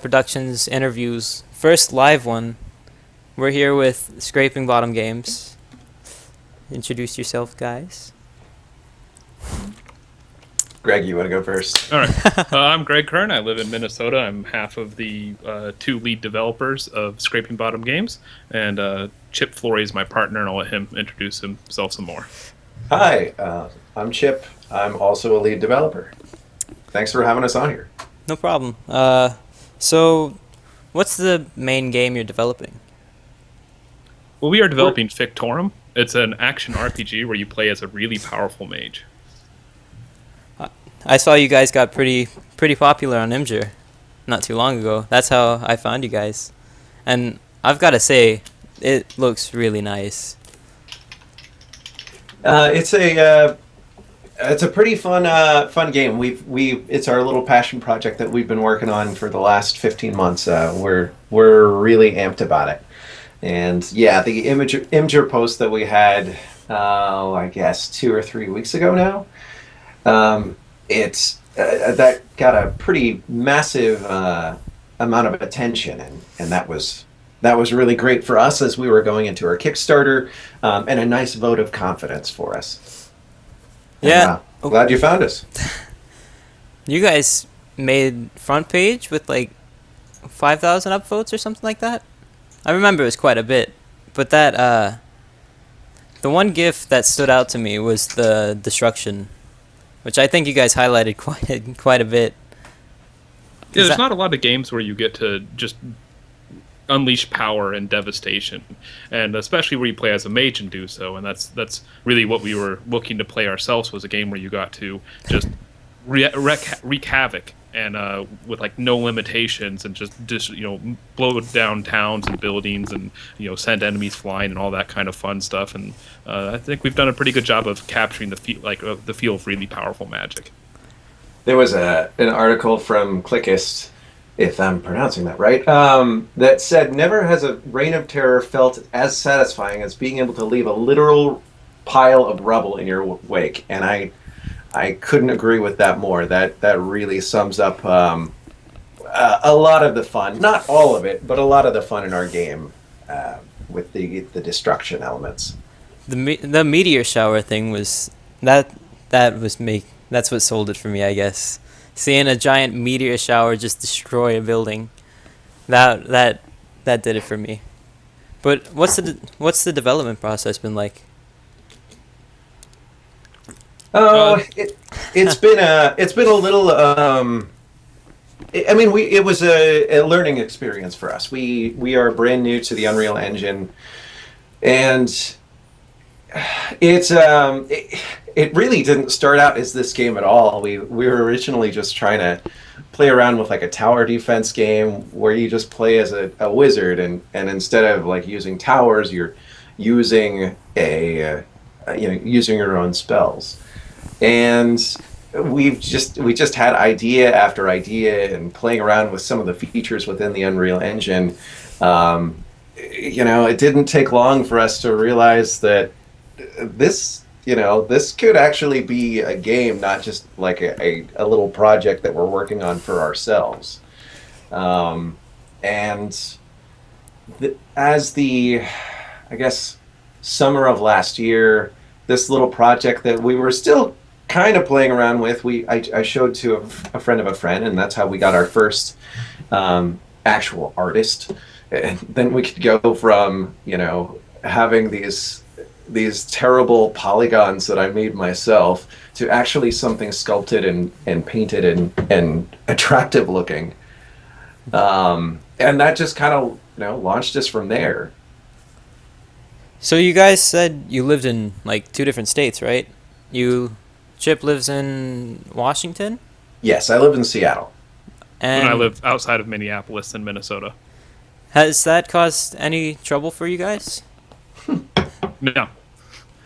Productions interviews. First live one. We're here with Scraping Bottom Games. Introduce yourself, guys. Greg, you want to go first? All right. I'm Greg Kern. I live in Minnesota. I'm half of the two lead developers of Scraping Bottom Games, and Chip Flory is my partner, and I'll let him introduce himself some more. Hi, I'm Chip. I'm also a lead developer. Thanks for having us on here. No problem. So, what's the main game you're developing? Well, we are developing Fictorum. It's an action RPG where you play as a really powerful mage. I saw you guys got pretty popular on Imgur not too long ago. That's how I found you guys. And I've got to say, it looks really nice. It's a pretty fun game. It's our little passion project that we've been working on for the last 15 months. We're really amped about it. And yeah, the Imgur post that we had, I guess 2 or 3 weeks ago now. It's that got a pretty massive amount of attention, and that was really great for us as we were going into our Kickstarter, and a nice vote of confidence for us. Yeah. Glad you found us. You guys made front page with like 5,000 upvotes or something like that? I remember it was quite a bit. But that, the one GIF that stood out to me was the destruction, which I think you guys highlighted quite a bit. Yeah, there's not a lot of games where you get to just unleash power and devastation, and especially where you play as a mage and do so. And that's really what we were looking to play ourselves, was a game where you got to just wreak havoc and with like no limitations, and just blow down towns and buildings, and send enemies flying and all that kind of fun stuff. And I think we've done a pretty good job of capturing the feel of really powerful magic. There was an article from Clickist, if I'm pronouncing that right, that said, never has a reign of terror felt as satisfying as being able to leave a literal pile of rubble in your wake. And I couldn't agree with that more. That really sums up a lot of the fun, not all of it, but a lot of the fun in our game, with the destruction elements. The meteor shower thing was that's what sold it for me, I guess. Seeing a giant meteor shower just destroy a building, that did it for me. But what's the development process been like? Oh, it's been a little. It was a learning experience for us. We are brand new to the Unreal Engine, and it really didn't start out as this game at all. We were originally just trying to play around with like a tower defense game where you just play as a wizard, and instead of like using towers, you're using using your own spells. And we just had idea after idea, and playing around with some of the features within the Unreal Engine. It didn't take long for us to realize that this could actually be a game, not just like a little project that we're working on for ourselves. As the, I guess, summer of last year, this little project that we were still kind of playing around with, I showed to a friend of a friend, and that's how we got our first actual artist. And then we could go from having these terrible polygons that I made myself to actually something sculpted and painted and attractive looking. And that just kind of launched us from there. So you guys said you lived in like 2 different states, right? Chip lives in Washington? Yes, I live in Seattle. And I live outside of Minneapolis in Minnesota. Has that caused any trouble for you guys? No.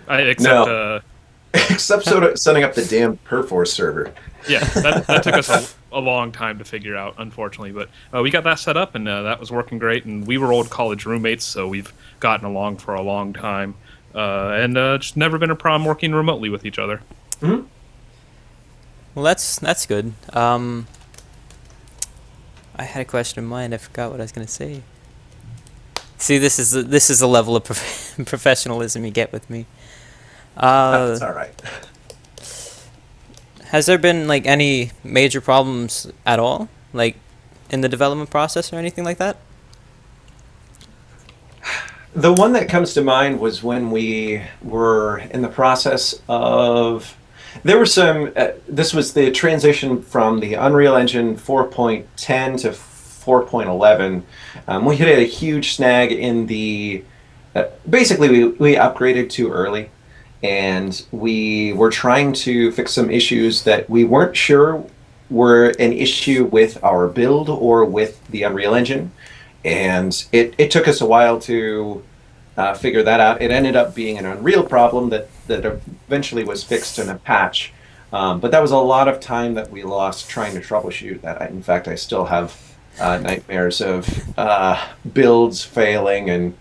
Except setting up the damn Perforce server. Yeah, that took us a long time to figure out, unfortunately. But we got that set up, and that was working great. And we were old college roommates, so we've gotten along for a long time. And just never been a problem working remotely with each other. Mm-hmm. Well, that's good. I had a question in mind. I forgot what I was gonna say. See, this is the level of professionalism you get with me. That's all right. Has there been like any major problems at all, like in the development process or anything like that? The one that comes to mind was when we were in the process of. There were some. This was the transition from the Unreal Engine 4.10 to 4.11. We hit a huge snag in the. Basically, we upgraded too early, and we were trying to fix some issues that we weren't sure were an issue with our build or with the Unreal Engine. And it took us a while to figure that out. It ended up being an Unreal problem that eventually was fixed in a patch. But that was a lot of time that we lost trying to troubleshoot that. In fact, I still have nightmares of builds failing and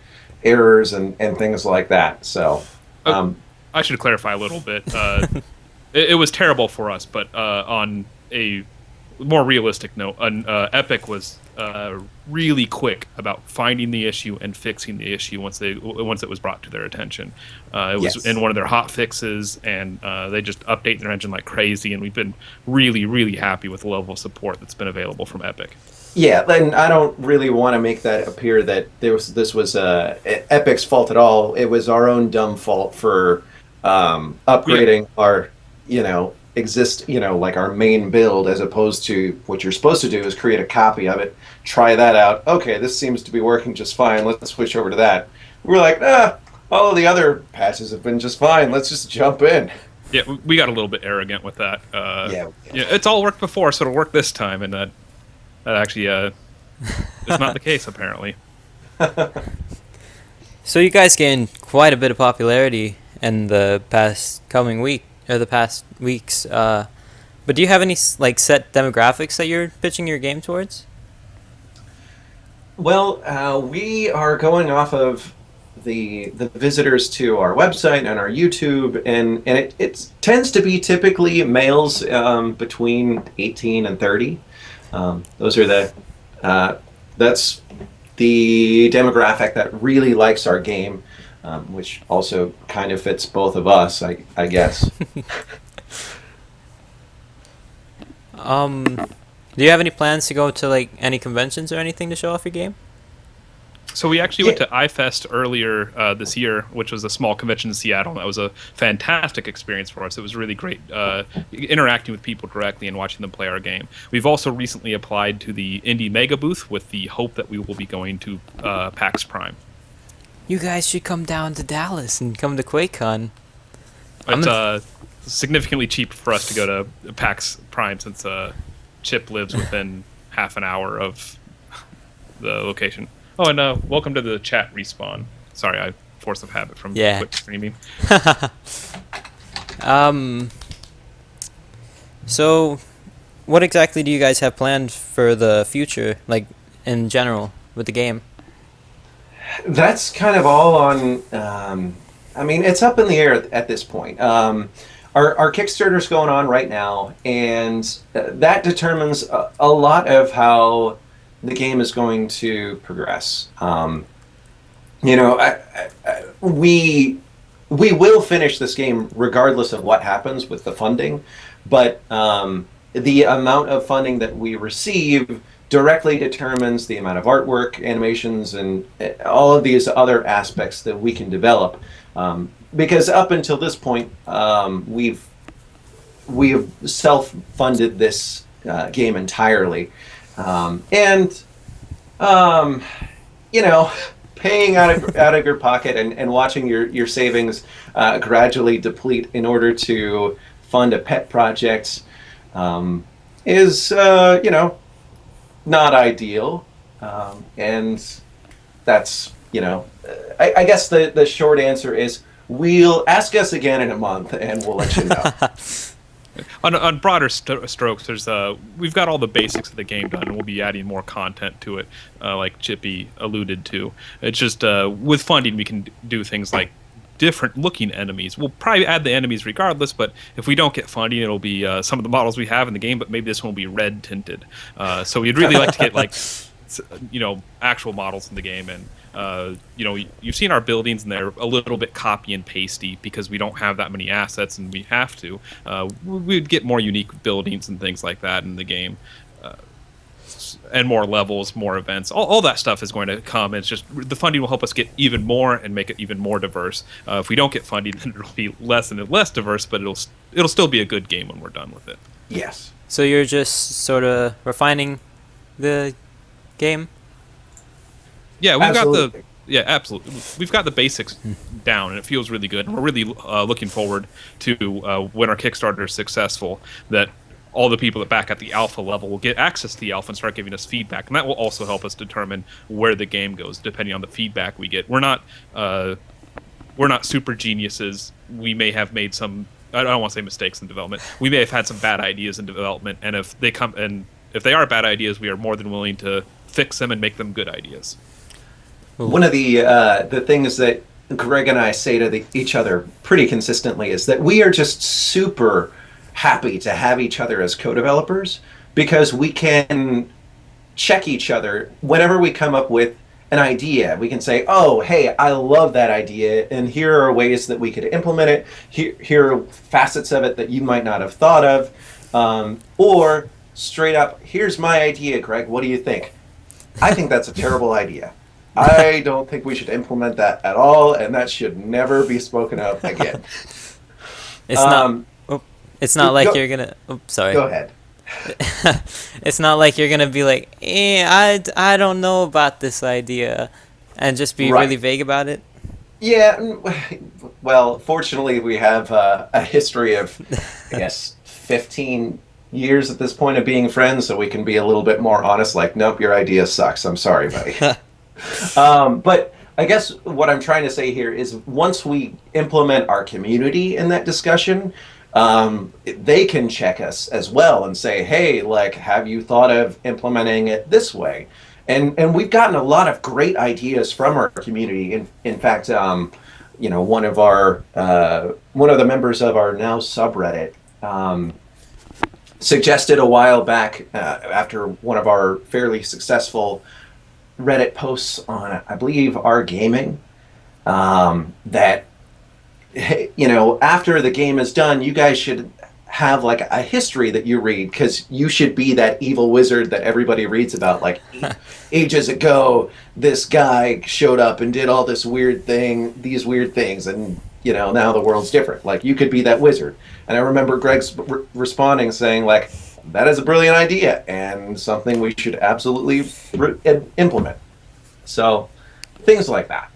errors and things like that. So I should clarify a little bit. It was terrible for us, but on a more realistic note, Epic was really quick about finding the issue and fixing the issue once it was brought to their attention. It was Yes. in one of their hot fixes, and they just update their engine like crazy. And we've been really, really happy with the level of support that's been available from Epic. Yeah, and I don't really want to make that appear that this was Epic's fault at all. It was our own dumb fault for upgrading our, like our main build, as opposed to what you're supposed to do is create a copy of it, try that out. Okay, this seems to be working just fine. Let's switch over to that. We're like, all of the other patches have been just fine. Let's just jump in. Yeah, we got a little bit arrogant with that. Yeah. It's all worked before, so it'll work this time, and that actually is not the case apparently. So you guys gained quite a bit of popularity in the past weeks. But do you have any like set demographics that you're pitching your game towards? Well, we are going off of the visitors to our website and our YouTube, and it tends to be typically males between 18 and 30. Those are that's the demographic that really likes our game, which also kind of fits both of us, I guess. Do you have any plans to go to like any conventions or anything to show off your game? So we actually went to iFest earlier this year, which was a small convention in Seattle. That was a fantastic experience for us. It was really great interacting with people directly and watching them play our game. We've also recently applied to the Indie Mega Booth with the hope that we will be going to PAX Prime. You guys should come down to Dallas and come to QuakeCon. It's significantly cheaper for us to go to PAX Prime since Chip lives within half an hour of the location. Oh, and welcome to the chat, Respawn. Sorry, I force of habit from Twitch streaming. So what exactly do you guys have planned for the future, like in general with the game? That's kind of all on. I mean, it's up in the air at this point. Our Kickstarter's going on right now, and that determines a lot of how the game is going to progress. We will finish this game regardless of what happens with the funding, but the amount of funding that we receive directly determines the amount of artwork, animations, and all of these other aspects that we can develop. Because up until this point, we've self-funded this game entirely. Paying out of your pocket and watching your savings gradually deplete in order to fund a pet project is not ideal. And that's I guess the short answer is we'll ask us again in a month and we'll let you know. On broader strokes, we've got all the basics of the game done, and we'll be adding more content to it, like Chippy alluded to. It's just with funding, we can do things like different looking enemies. We'll probably add the enemies regardless, but if we don't get funding, it'll be some of the models we have in the game, but maybe this one will be red tinted. So we'd really like to get like actual models in the game. And you've seen our buildings, and they're a little bit copy and pasty because we don't have that many assets, and we have to. We'd get more unique buildings and things like that in the game. And more levels, more events, all that stuff is going to come. It's just the funding will help us get even more and make it even more diverse. If we don't get funding, then it'll be less and less diverse, but it'll still be a good game when we're done with it. Yes. So you're just sort of refining the game? Yeah, Absolutely. absolutely. We've got the basics down, and it feels really good. And we're really looking forward to when our Kickstarter is successful, that all the people that back at the alpha level will get access to the alpha and start giving us feedback, and that will also help us determine where the game goes, depending on the feedback we get. We're not super geniuses. We may have made some, I don't want to say mistakes in development. We may have had some bad ideas in development, and if they are bad ideas, we are more than willing to fix them and make them good ideas. One of the things that Greg and I say to each other pretty consistently is that we are just super happy to have each other as co-developers, because we can check each other whenever we come up with an idea. We can say, oh, hey, I love that idea, and here are ways that we could implement it. Here are facets of it that you might not have thought of. Or straight up, here's my idea, Greg, what do you think? I think that's a terrible idea. I don't think we should implement that at all, and that should never be spoken of again. It's not like you're gonna. Oops, sorry. Go ahead. It's not like you're gonna be like, I don't know about this idea, and just be Right. really vague about it. Yeah, well, fortunately, we have a history of, I guess, 15 years at this point of being friends, so we can be a little bit more honest, like, nope, your idea sucks. I'm sorry, buddy. But I guess what I'm trying to say here is once we implement our community in that discussion, they can check us as well and say, hey, like, have you thought of implementing it this way? And we've gotten a lot of great ideas from our community. In fact, one of the members of our now subreddit suggested a while back, after one of our fairly successful Reddit posts on, I believe, our gaming, that, after the game is done, you guys should have like a history that you read, because you should be that evil wizard that everybody reads about. Like, ages ago, this guy showed up and did all these weird things, and now the world's different. Like, you could be that wizard. And I remember Greg's responding, saying, like, that is a brilliant idea and something we should absolutely implement. So, things like that.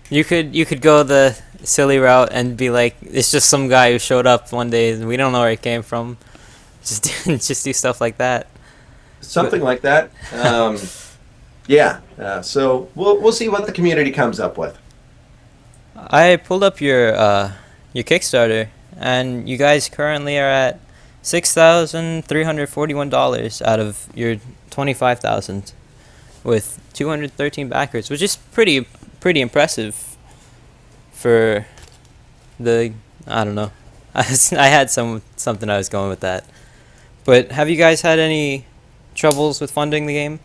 You could go the silly route and be like, it's just some guy who showed up one day and we don't know where it came from. Just do stuff like that. Something like that. Yeah. So we'll see what the community comes up with. I pulled up your Kickstarter, and you guys currently are at $6,341 out of your $25,000, with 213 backers, which is pretty impressive for the, I don't know. I had something I was going with that. But have you guys had any troubles with funding the game?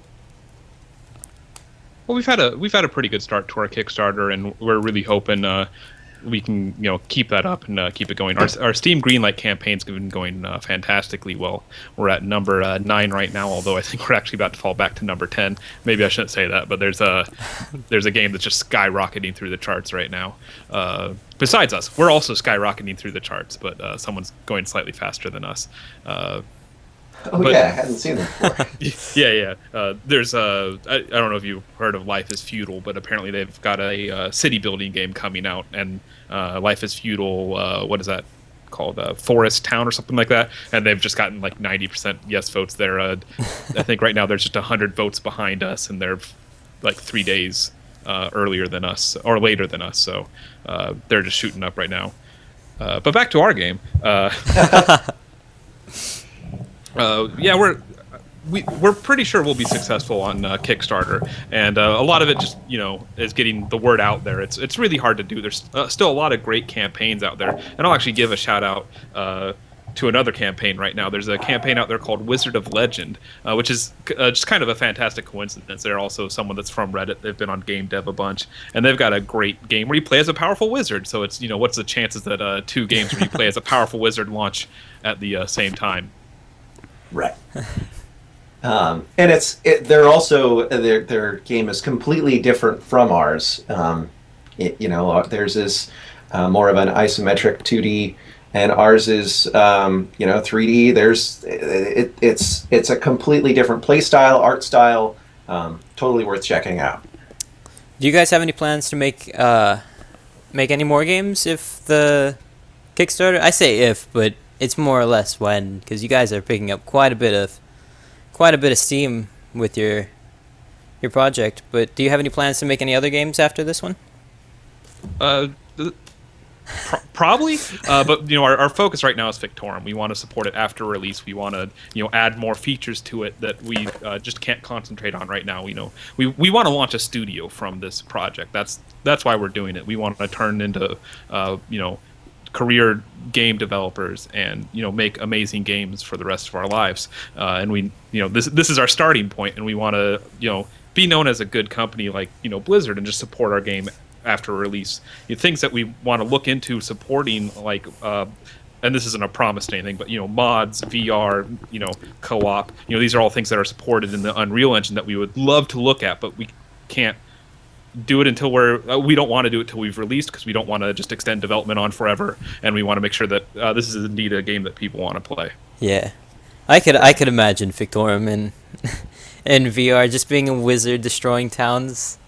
Well, we've had a pretty good start to our Kickstarter, and we're really hoping we can keep that up and keep it going. Our Steam Greenlight campaign's been going fantastically well. We're at number 9 right now, although I think we're actually about to fall back to number 10. Maybe I shouldn't say that, but there's a game that's just skyrocketing through the charts right now. Besides us, we're also skyrocketing through the charts, but someone's going slightly faster than us. I hadn't seen them before. Yeah. There's I don't know if you've heard of Life is Feudal, but apparently they've got a city building game coming out, and Life is Feudal, what is that called? Forest Town or something like that, and they've just gotten like 90% yes votes there. I think right now there's just 100 votes behind us, and they're like 3 days earlier than us, or later than us, so they're just shooting up right now. But back to our game. Yeah, we're pretty sure we'll be successful on Kickstarter, and a lot of it just is getting the word out there. It's really hard to do. There's still a lot of great campaigns out there, and I'll actually give a shout out to another campaign right now. There's a campaign out there called Wizard of Legend, which is just kind of a fantastic coincidence. They're also someone that's from Reddit. They've been on Game Dev a bunch, and they've got a great game where you play as a powerful wizard. So it's what's the chances that two games where you play as a powerful wizard launch at the same time? Right. And they're also their game is completely different from ours. Theirs is more of an isometric 2D, and ours is 3D. It's a completely different play style, art style. Totally worth checking out. Do you guys have any plans to make any more games if the Kickstarter? I say if, but it's more or less when, because you guys are picking up quite a bit of steam with your project. But do you have any plans to make any other games after this one? Probably, but our focus right now is Victorum. We want to support it after release. We want to add more features to it that we just can't concentrate on right now. We want to launch a studio from this project. That's why we're doing it. We want to turn into career game developers and make amazing games for the rest of our lives. And we this is our starting point, and we want to be known as a good company like Blizzard and just support our game after release. Things that we want to look into supporting, like and this isn't a promise to anything, but mods, VR, co-op, these are all things that are supported in the Unreal Engine that we would love to look at, but we can't do it until we don't want to do it till we've released, because we don't want to just extend development on forever, and we want to make sure that this is indeed a game that people want to play. Yeah, I could imagine Victorum in VR, just being a wizard destroying towns.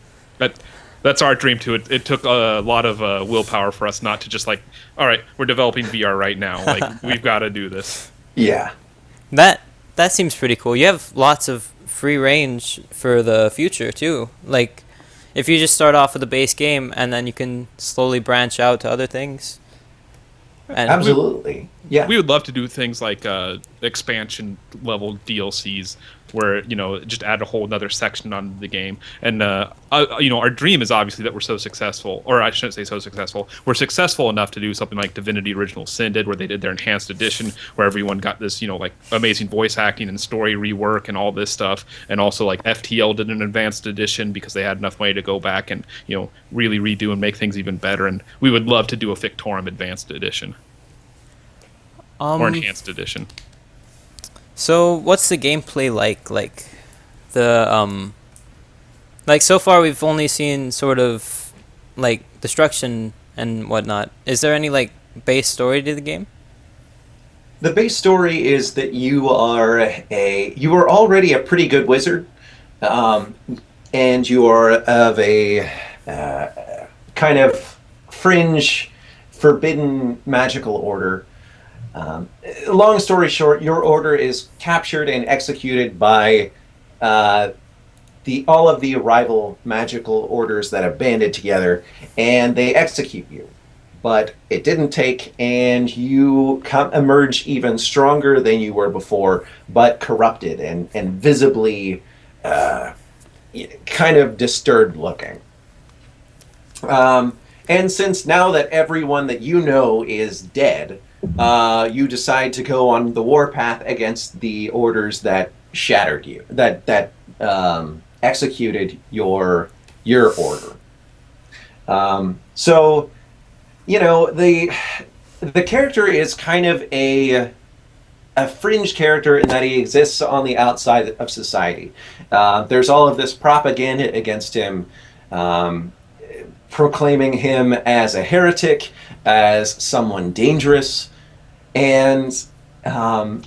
That's our dream too. It took a lot of willpower for us not to just all right, we're developing VR right now. We've got to do this. Yeah. That seems pretty cool. You have lots of free range for the future too. If you just start off with a base game and then you can slowly branch out to other things. And absolutely. Yeah. We would love to do things like expansion level DLCs where just add a whole another section on the game. And our dream is obviously that we're so successful, or I shouldn't say so successful. We're successful enough to do something like Divinity Original Sin did, where they did their enhanced edition, where everyone got this amazing voice acting and story rework and all this stuff. And also FTL did an advanced edition because they had enough money to go back and really redo and make things even better. And we would love to do a Victorum advanced edition. Or enhanced edition. So what's the gameplay like? So far we've only seen sort of destruction and whatnot. Is there any base story to the game? The base story is that you are already a pretty good wizard, and you are of a kind of fringe, forbidden magical order. Long story short, your order is captured and executed by all of the rival magical orders that have banded together, and they execute you. But it didn't take, and you emerge even stronger than you were before, but corrupted and visibly kind of disturbed looking. And since now that everyone that you know is dead, you decide to go on the warpath against the orders that shattered you, that executed your order. So, the character is kind of a fringe character in that he exists on the outside of society. There's all of this propaganda against him, proclaiming him as a heretic, as someone dangerous. And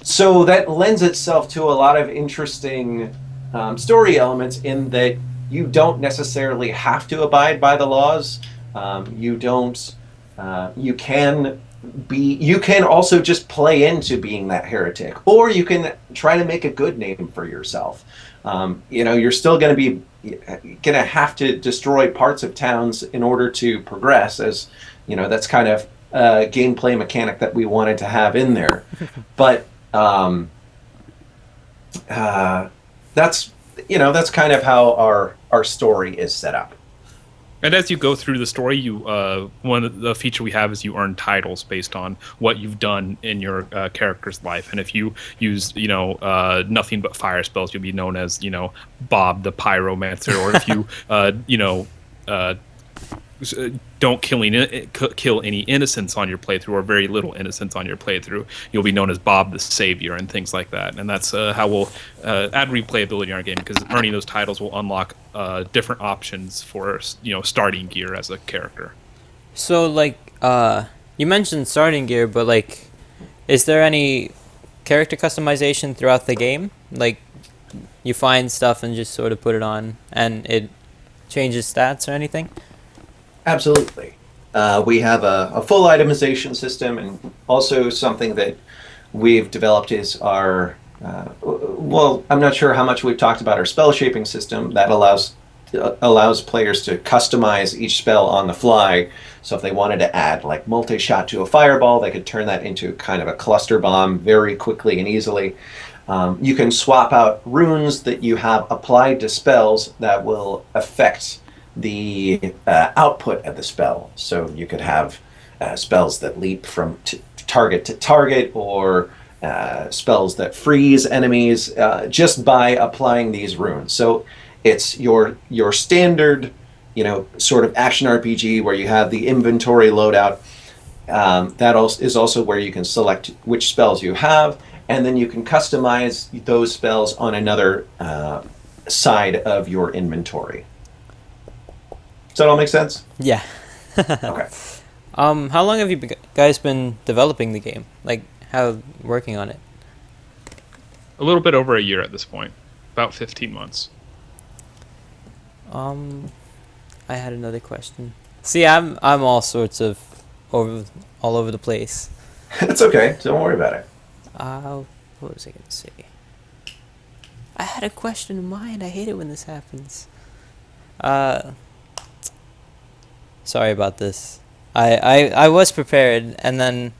so that lends itself to a lot of interesting story elements in that you don't necessarily have to abide by the laws. You can also just play into being that heretic, or you can try to make a good name for yourself. You're still going to have to destroy parts of towns in order to progress, as that's kind of a gameplay mechanic that we wanted to have in there. But That's that's kind of how our story is set up. And as you go through the story, you one of the feature we have is you earn titles based on what you've done in your character's life. And if you use nothing but fire spells, you'll be known as Bob the Pyromancer. Or if you uh, don't kill any innocents on your playthrough, or very little innocents on your playthrough, you'll be known as Bob the Savior and things like that. And that's how we'll add replayability in our game, because earning those titles will unlock different options for starting gear as a character. So like you mentioned starting gear, but like is there any character customization throughout the game? Like you find stuff and just sort of put it on and it changes stats or anything? Absolutely. We have a full itemization system, and also something that we've developed is our, well, I'm not sure how much we've talked about our spell shaping system that allows players to customize each spell on the fly. So if they wanted to add like multi-shot to a fireball, they could turn that into kind of a cluster bomb very quickly and easily. You can swap out runes that you have applied to spells that will affect the output of the spell. So you could have spells that leap from target to target, or spells that freeze enemies just by applying these runes. So it's your standard, sort of action RPG where you have the inventory loadout. That also is also where you can select which spells you have, and then you can customize those spells on another side of your inventory. Does that all make sense? Yeah. Okay. How long have you guys been developing the game? Like, how working on it? A little bit over a year at this point, about 15 months. I had another question. See, I'm all sorts of all over the place. It's okay. Don't worry about it. What was I gonna say? I had a question in mind. I hate it when this happens. Sorry about this. I was prepared, and then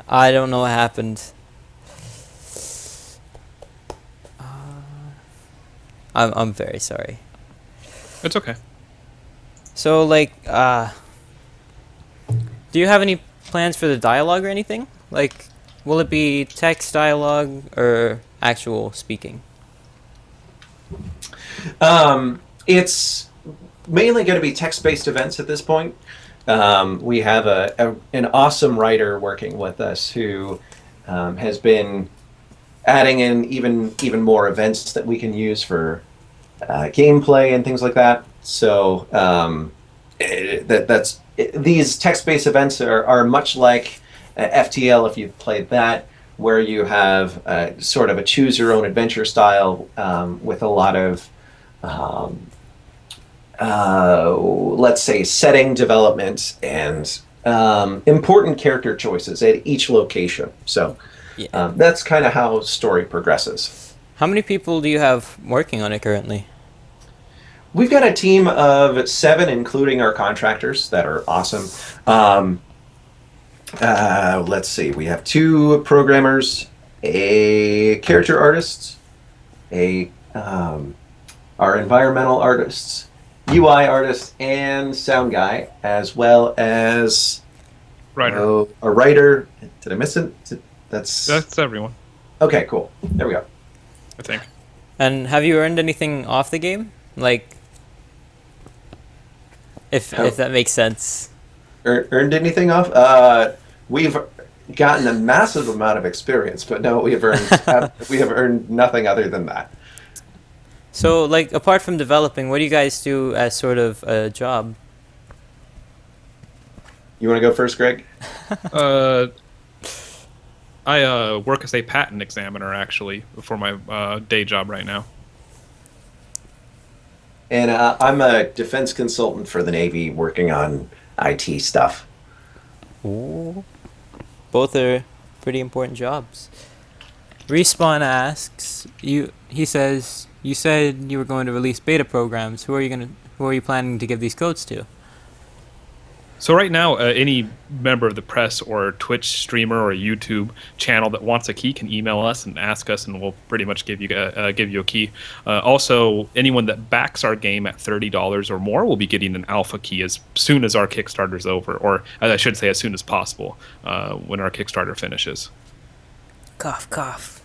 I don't know what happened. I'm very sorry. It's okay. So, like, do you have any plans for the dialogue or anything? Like, will it be text dialogue or actual speaking? It's mainly going to be text-based events at this point. We have an awesome writer working with us who has been adding in even more events that we can use for gameplay and things like that. So these text-based events are much like FTL, if you've played that, where you have sort of a choose-your-own-adventure style with a lot of let's say setting development and important character choices at each location. So Yeah. that's kind of how story progresses. How many people do you have working on it currently? We've got a team of 7, including our contractors that are awesome. Let's see, we have 2 programmers, a character artist, our environmental artists, UI artist, and sound guy, as well as Writer. a writer. Did I miss it? That's everyone, Okay, cool. There we go. I think. And have you earned anything off the game? Like, if that makes sense. Earned anything off? We've gotten a massive amount of experience, but no, we have earned nothing other than that. So, like, apart from developing, what do you guys do as sort of a job? You want to go first, Greg? I work as a patent examiner, actually, for my day job right now. And I'm a defense consultant for the Navy working on IT stuff. Ooh. Both are pretty important jobs. Respawn asks, he says, you said you were going to release beta programs. Who are you planning to give these codes to? So right now, any member of the press or Twitch streamer or YouTube channel that wants a key can email us and ask us, and we'll pretty much give you a key. Also, anyone that backs our game at $30 or more will be getting an alpha key as soon as our Kickstarter's over, or I should say, as soon as possible when our Kickstarter finishes. Cough, cough.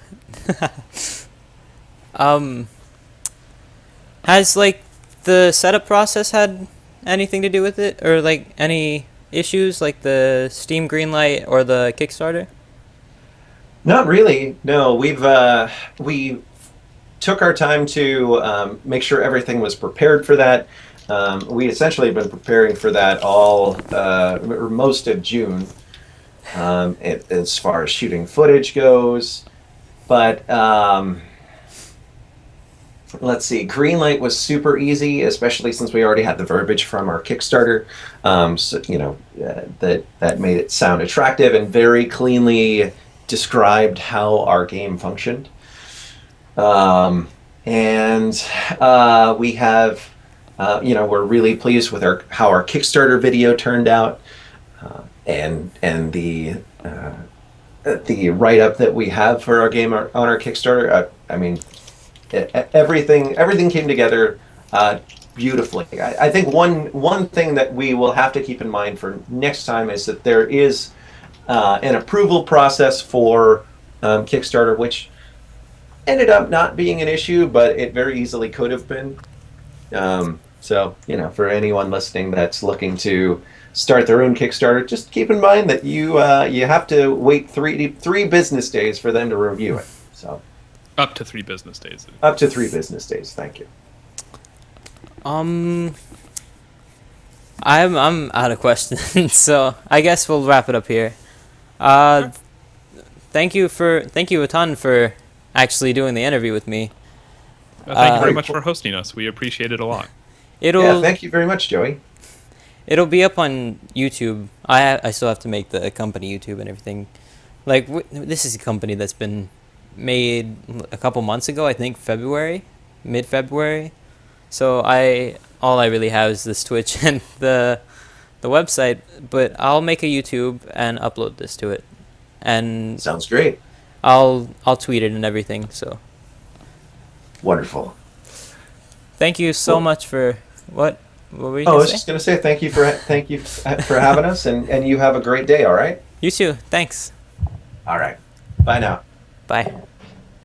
Has like the setup process had anything to do with it, or like any issues like the Steam Greenlight or the Kickstarter? Not really. No, we took our time to make sure everything was prepared for that. We essentially have been preparing for that all or most of June, as far as shooting footage goes. But let's see, Greenlight was super easy, especially since we already had the verbiage from our Kickstarter. So that made it sound attractive and very cleanly described how our game functioned. We have, we're really pleased with how our Kickstarter video turned out, and the write-up that we have for our game on our Kickstarter. I mean, everything came together beautifully. I think one thing that we will have to keep in mind for next time is that there is an approval process for Kickstarter, which ended up not being an issue, but it very easily could have been. So, for anyone listening that's looking to start their own Kickstarter, just keep in mind that you have to wait three business days for them to review it. So. Up to 3 business days. Up to 3 business days. Thank you. I'm out of questions, so I guess we'll wrap it up here. Thank you a ton for actually doing the interview with me. Thank you very much for hosting us. We appreciate it a lot. Thank you very much, Joey. It'll be up on YouTube. I still have to make the company YouTube and everything. Like this is a company that's been made a couple months ago, I think mid-February. So all I really have is this Twitch and the website, but I'll make a YouTube and upload this to it. And sounds great. I'll tweet it and everything, so wonderful. Thank you so much for what were you I was say? just going to say thank you for having us, and you have a great day, all right? You too. Thanks. All right. Bye now. Bye.